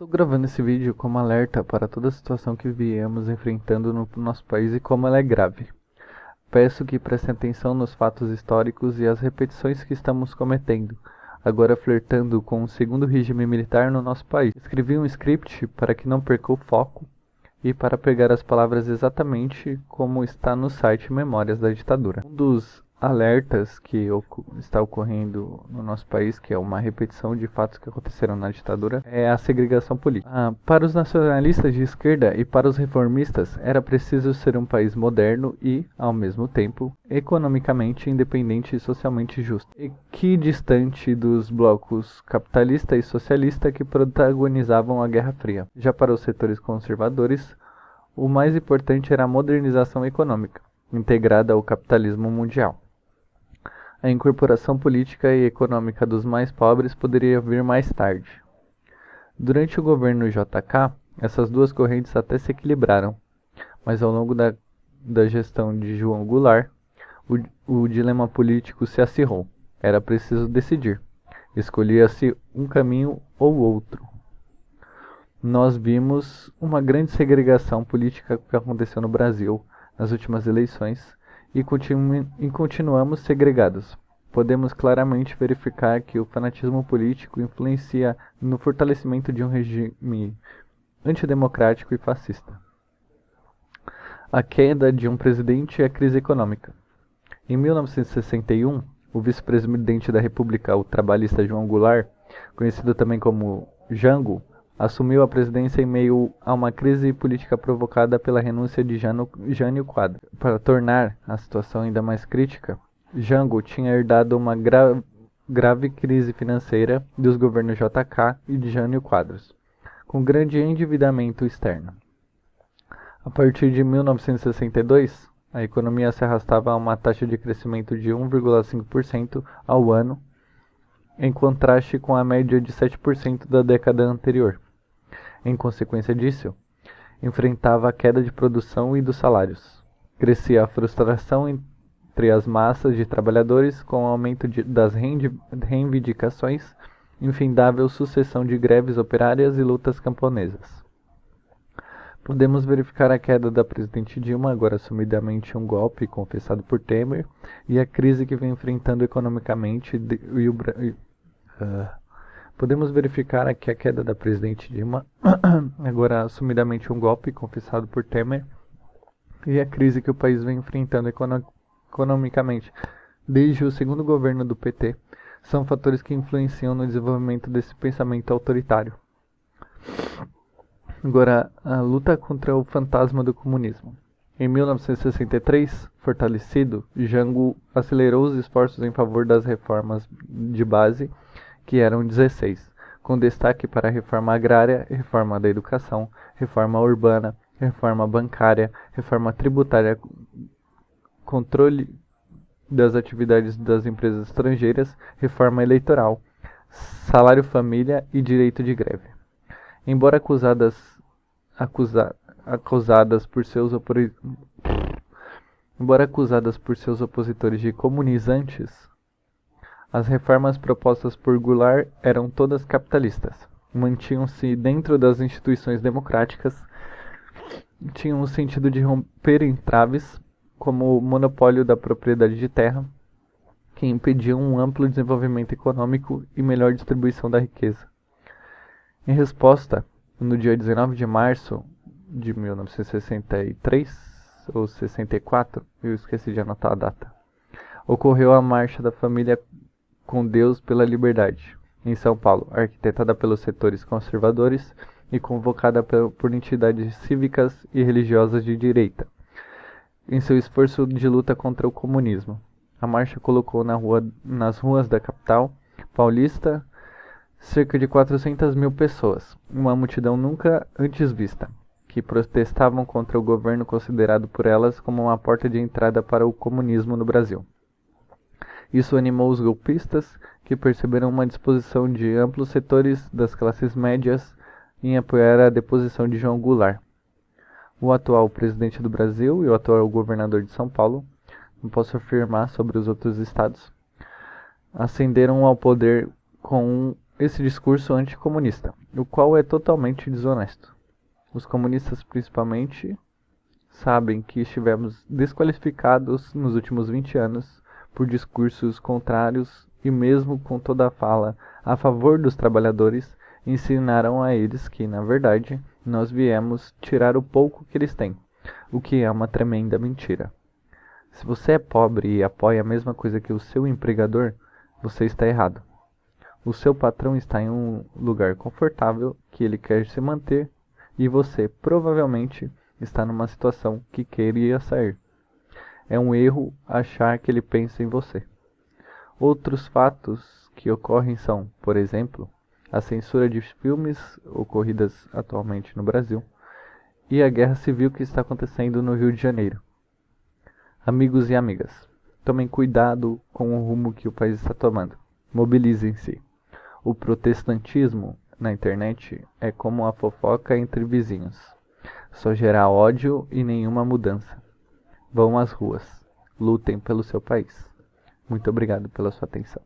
Estou gravando esse vídeo como alerta para toda a situação que viemos enfrentando no nosso país e como ela é grave. Peço que prestem atenção nos fatos históricos e as repetições que estamos cometendo, agora flertando com um segundo regime militar no nosso país. Escrevi um script para que não perca o foco e para pegar as palavras exatamente como está no site Memórias da Ditadura. Um dos alertas que está ocorrendo no nosso país, que é uma repetição de fatos que aconteceram na ditadura, é a segregação política. Para os nacionalistas de esquerda e para os reformistas, era preciso ser um país moderno e, ao mesmo tempo, economicamente independente e socialmente justo. E que distante dos blocos capitalista e socialista que protagonizavam a Guerra Fria. Já para os setores conservadores, o mais importante era a modernização econômica, integrada ao capitalismo mundial. A incorporação política e econômica dos mais pobres poderia vir mais tarde. Durante o governo JK, essas duas correntes até se equilibraram, mas ao longo da gestão de João Goulart, o dilema político se acirrou. Era preciso decidir. Escolhia-se um caminho ou outro. Nós vimos uma grande segregação política que aconteceu no Brasil nas últimas eleições e continuamos segregados. Podemos claramente verificar que o fanatismo político influencia no fortalecimento de um regime antidemocrático e fascista. A queda de um presidente e a crise econômica. Em 1961, o vice-presidente da República, o trabalhista João Goulart, conhecido também como Jango, assumiu a presidência em meio a uma crise política provocada pela renúncia de Jânio Quadros. Para tornar a situação ainda mais crítica, Jango tinha herdado uma grave crise financeira dos governos JK e de Jânio Quadros, com grande endividamento externo. A partir de 1962, a economia se arrastava a uma taxa de crescimento de 1,5% ao ano, em contraste com a média de 7% da década anterior. Em consequência disso, enfrentava a queda de produção e dos salários. Crescia a frustração entre as massas de trabalhadores com o aumento das reivindicações, infindável sucessão de greves operárias e lutas camponesas. Podemos verificar a queda da presidente Dilma, agora assumidamente um golpe confessado por Temer, e a crise que vem enfrentando economicamente Podemos verificar que a queda da presidente Dilma, agora assumidamente um golpe confessado por Temer, e a crise que o país vem enfrentando economicamente desde o segundo governo do PT, são fatores que influenciam no desenvolvimento desse pensamento autoritário. Agora, a luta contra o fantasma do comunismo. Em 1963, fortalecido, Jango acelerou os esforços em favor das reformas de base, que eram 16, com destaque para a reforma agrária, reforma da educação, reforma urbana, reforma bancária, reforma tributária, controle das atividades das empresas estrangeiras, reforma eleitoral, salário família e direito de greve. Embora acusadas por seus opositores de comunizantes, as reformas propostas por Goulart eram todas capitalistas. Mantinham-se dentro das instituições democráticas, tinham o sentido de romper entraves, como o monopólio da propriedade de terra, que impediam um amplo desenvolvimento econômico e melhor distribuição da riqueza. Em resposta, no dia 19 de março de 1963, ou 64, eu esqueci de anotar a data, ocorreu a Marcha da Família com Deus pela Liberdade, em São Paulo, arquitetada pelos setores conservadores e convocada por entidades cívicas e religiosas de direita, em seu esforço de luta contra o comunismo. A marcha colocou nas ruas da capital paulista cerca de 400 mil pessoas, uma multidão nunca antes vista, que protestavam contra o governo considerado por elas como uma porta de entrada para o comunismo no Brasil. Isso animou os golpistas, que perceberam uma disposição de amplos setores das classes médias em apoiar a deposição de João Goulart. O atual presidente do Brasil e o atual governador de São Paulo, não posso afirmar sobre os outros estados, ascenderam ao poder com esse discurso anticomunista, o qual é totalmente desonesto. Os comunistas, principalmente, sabem que estivemos desqualificados nos últimos 20 anos por discursos contrários e mesmo com toda a fala a favor dos trabalhadores, ensinaram a eles que, na verdade, nós viemos tirar o pouco que eles têm, o que é uma tremenda mentira. Se você é pobre e apoia a mesma coisa que o seu empregador, você está errado. O seu patrão está em um lugar confortável que ele quer se manter e você provavelmente está numa situação que queria sair. É um erro achar que ele pensa em você. Outros fatos que ocorrem são, por exemplo, a censura de filmes ocorridas atualmente no Brasil e a guerra civil que está acontecendo no Rio de Janeiro. Amigos e amigas, tomem cuidado com o rumo que o país está tomando. Mobilizem-se. O protestantismo na internet é como a fofoca entre vizinhos. Só gera ódio e nenhuma mudança. Vão às ruas. Lutem pelo seu país. Muito obrigado pela sua atenção.